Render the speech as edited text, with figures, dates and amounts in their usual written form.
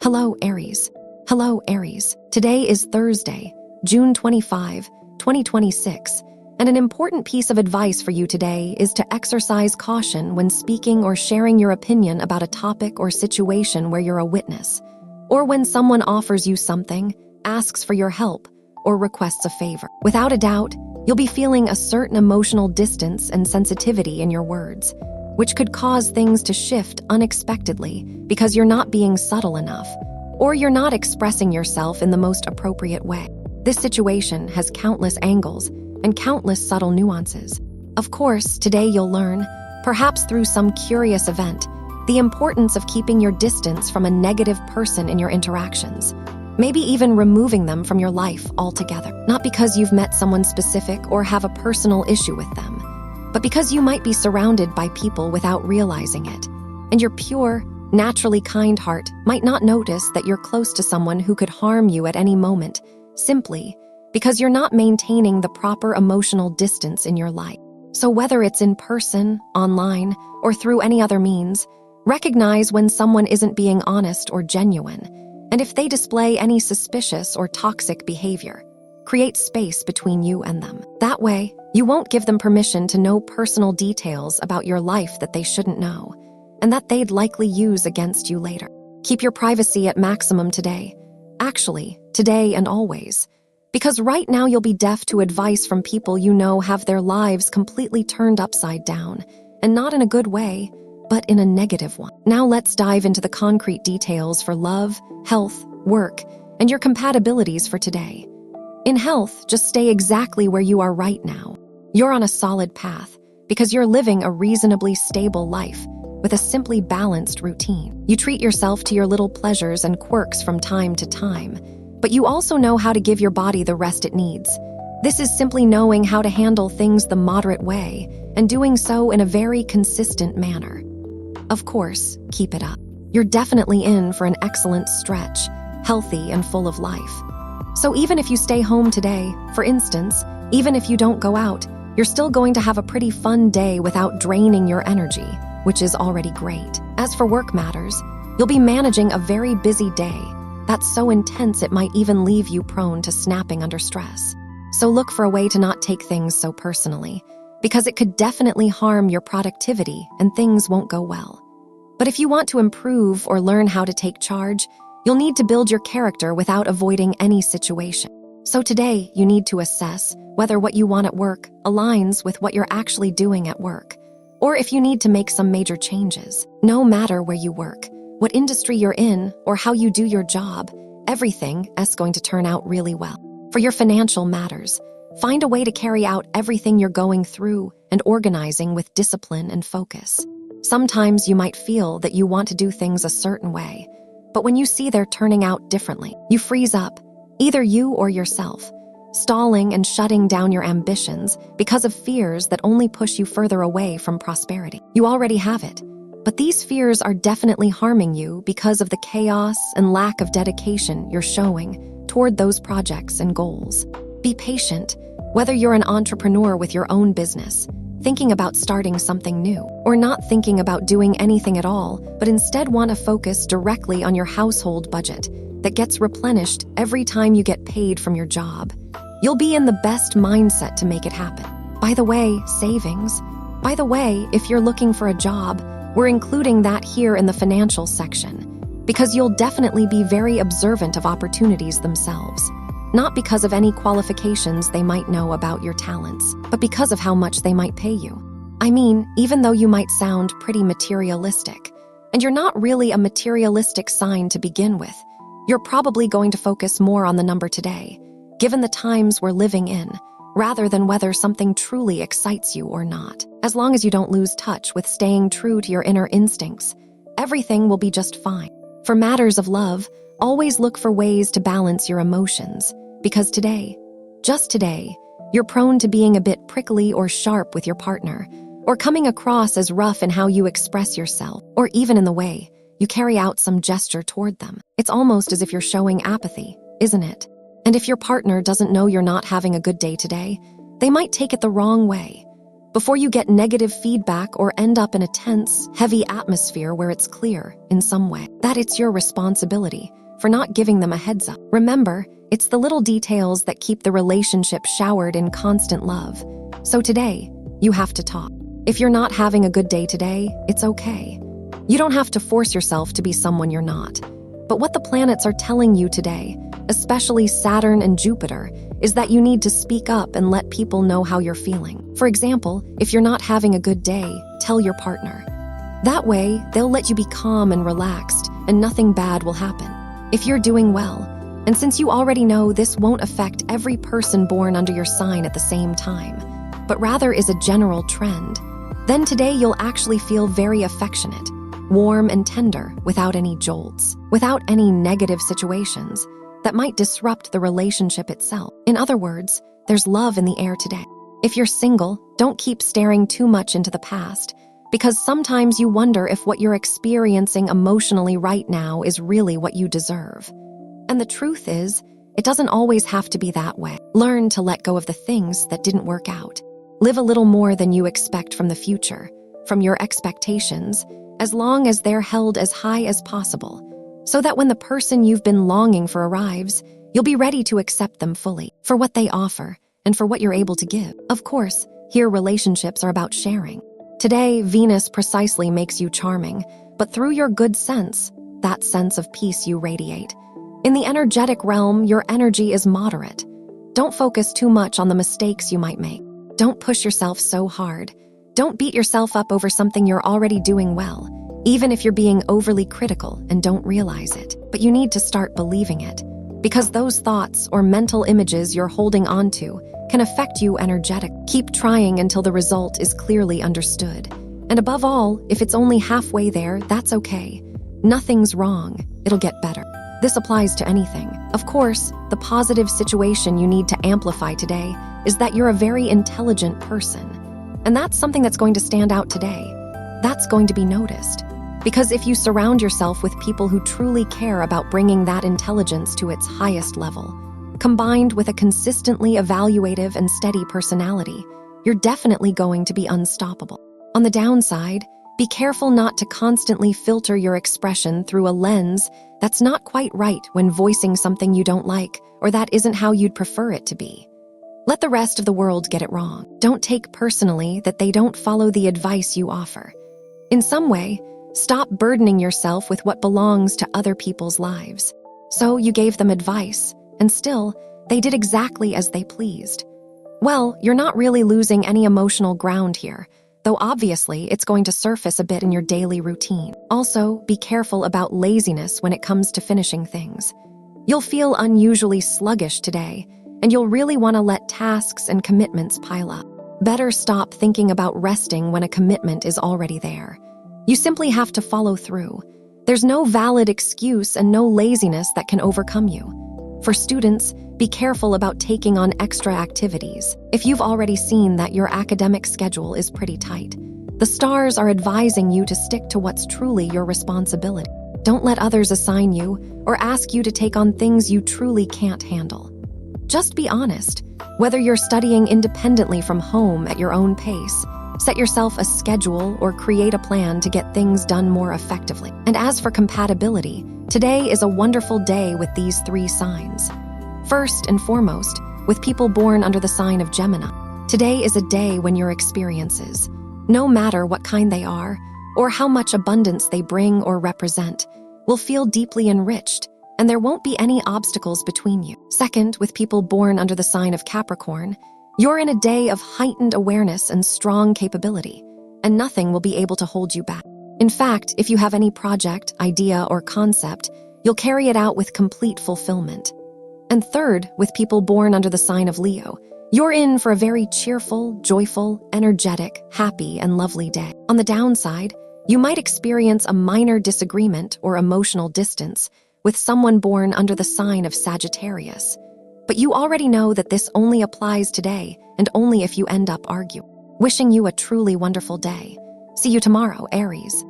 Hello, Aries. Hello, Aries. Today is Thursday, June 25, 2026, and an important piece of advice for you today is to exercise caution when speaking or sharing your opinion about a topic or situation where you're a witness, or when someone offers you something, asks for your help, or requests a favor. Without a doubt, you'll be feeling a certain emotional distance and sensitivity in your words, which could cause things to shift unexpectedly because you're not being subtle enough, or you're not expressing yourself in the most appropriate way. This situation has countless angles and countless subtle nuances. Of course, today you'll learn, perhaps through some curious event, the importance of keeping your distance from a negative person in your interactions, maybe even removing them from your life altogether. Not because you've met someone specific or have a personal issue with them, but because you might be surrounded by people without realizing it, and your pure, naturally kind heart might not notice that you're close to someone who could harm you at any moment, simply because you're not maintaining the proper emotional distance in your life. So whether it's in person, online, or through any other means, recognize when someone isn't being honest or genuine, and if they display any suspicious or toxic behavior, create space between you and them. That way, you won't give them permission to know personal details about your life that they shouldn't know, and that they'd likely use against you later. Keep your privacy at maximum today. Actually, today and always. Because right now you'll be deaf to advice from people you know have their lives completely turned upside down, and not in a good way, but in a negative one. Now let's dive into the concrete details for love, health, work, and your compatibilities for today. In health, just stay exactly where you are right now. You're on a solid path because you're living a reasonably stable life with a simply balanced routine. You treat yourself to your little pleasures and quirks from time to time, but you also know how to give your body the rest it needs. This is simply knowing how to handle things the moderate way and doing so in a very consistent manner. Of course, keep it up. You're definitely in for an excellent stretch, healthy and full of life. So even if you stay home today, for instance, even if you don't go out, you're still going to have a pretty fun day without draining your energy, which is already great. As for work matters, you'll be managing a very busy day that's so intense it might even leave you prone to snapping under stress. So look for a way to not take things so personally, because it could definitely harm your productivity and things won't go well. But if you want to improve or learn how to take charge, you'll need to build your character without avoiding any situation. So today, you need to assess whether what you want at work aligns with what you're actually doing at work, or if you need to make some major changes. No matter where you work, what industry you're in, or how you do your job, everything is going to turn out really well. For your financial matters, find a way to carry out everything you're going through and organizing with discipline and focus. Sometimes you might feel that you want to do things a certain way, but when you see they're turning out differently, you freeze up, either you or yourself, stalling and shutting down your ambitions because of fears that only push you further away from prosperity. You already have it, but these fears are definitely harming you because of the chaos and lack of dedication you're showing toward those projects and goals. Be patient, whether you're an entrepreneur with your own business, thinking about starting something new, or not thinking about doing anything at all, but instead want to focus directly on your household budget that gets replenished every time you get paid from your job. You'll be in the best mindset to make it happen. By the way, savings. By the way, if you're looking for a job, we're including that here in the financial section, because you'll definitely be very observant of opportunities themselves. Not because of any qualifications they might know about your talents, but because of how much they might pay you. I mean, even though you might sound pretty materialistic, and you're not really a materialistic sign to begin with, you're probably going to focus more on the number today, given the times we're living in, rather than whether something truly excites you or not. As long as you don't lose touch with staying true to your inner instincts, everything will be just fine. For matters of love, always look for ways to balance your emotions, because today, just today, you're prone to being a bit prickly or sharp with your partner, or coming across as rough in how you express yourself, or even in the way you carry out some gesture toward them. It's almost as if you're showing apathy, isn't it? And if your partner doesn't know you're not having a good day today, they might take it the wrong way. Before you get negative feedback or end up in a tense, heavy atmosphere where it's clear, in some way, that that it's your responsibility for not giving them a heads up. Remember, it's the little details that keep the relationship showered in constant love. So today, you have to talk. If you're not having a good day today, it's okay. You don't have to force yourself to be someone you're not. But what the planets are telling you today, especially Saturn and Jupiter, is that you need to speak up and let people know how you're feeling. For example, if you're not having a good day, tell your partner. That way, they'll let you be calm and relaxed, and nothing bad will happen. If you're doing well, and since you already know this won't affect every person born under your sign at the same time, but rather is a general trend, then today you'll actually feel very affectionate, warm and tender without any jolts, without any negative situations that might disrupt the relationship itself. In other words, there's love in the air today. If you're single, don't keep staring too much into the past, because sometimes you wonder if what you're experiencing emotionally right now is really what you deserve. And the truth is, it doesn't always have to be that way. Learn to let go of the things that didn't work out. Live a little more than you expect from the future, from your expectations, as long as they're held as high as possible, so that when the person you've been longing for arrives, you'll be ready to accept them fully, for what they offer, and for what you're able to give. Of course, here relationships are about sharing. Today, Venus precisely makes you charming, but through your good sense, that sense of peace you radiate. In the energetic realm, your energy is moderate. Don't focus too much on the mistakes you might make. Don't push yourself so hard. Don't beat yourself up over something you're already doing well, even if you're being overly critical and don't realize it. But you need to start believing it, because those thoughts or mental images you're holding onto can affect you energetically. Keep trying until the result is clearly understood. And above all, if it's only halfway there, that's okay. Nothing's wrong. It'll get better. This applies to anything. Of course, the positive situation you need to amplify today is that you're a very intelligent person. And that's something that's going to stand out today. That's going to be noticed. Because if you surround yourself with people who truly care about bringing that intelligence to its highest level, combined with a consistently evaluative and steady personality, you're definitely going to be unstoppable. On the downside, be careful not to constantly filter your expression through a lens that's not quite right when voicing something you don't like or that isn't how you'd prefer it to be. Let the rest of the world get it wrong. Don't take personally that they don't follow the advice you offer. In some way, stop burdening yourself with what belongs to other people's lives. So you gave them advice, and still, they did exactly as they pleased. Well, you're not really losing any emotional ground here, though obviously it's going to surface a bit in your daily routine. Also, be careful about laziness when it comes to finishing things. You'll feel unusually sluggish today, and you'll really want to let tasks and commitments pile up. Better stop thinking about resting when a commitment is already there. You simply have to follow through. There's no valid excuse and no laziness that can overcome you. For students, be careful about taking on extra activities. If you've already seen that your academic schedule is pretty tight, the stars are advising you to stick to what's truly your responsibility. Don't let others assign you or ask you to take on things you truly can't handle. Just be honest. Whether you're studying independently from home at your own pace, set yourself a schedule or create a plan to get things done more effectively. And as for compatibility, today is a wonderful day with these 3 signs. First and foremost, with people born under the sign of Gemini. Today is a day when your experiences, no matter what kind they are, or how much abundance they bring or represent, will feel deeply enriched, and there won't be any obstacles between you. Second, with people born under the sign of Capricorn, you're in a day of heightened awareness and strong capability, and nothing will be able to hold you back. In fact, if you have any project, idea, or concept, you'll carry it out with complete fulfillment. And third, with people born under the sign of Leo, you're in for a very cheerful, joyful, energetic, happy, and lovely day. On the downside, you might experience a minor disagreement or emotional distance with someone born under the sign of Sagittarius. But you already know that this only applies today and only if you end up arguing. Wishing you a truly wonderful day. See you tomorrow, Aries.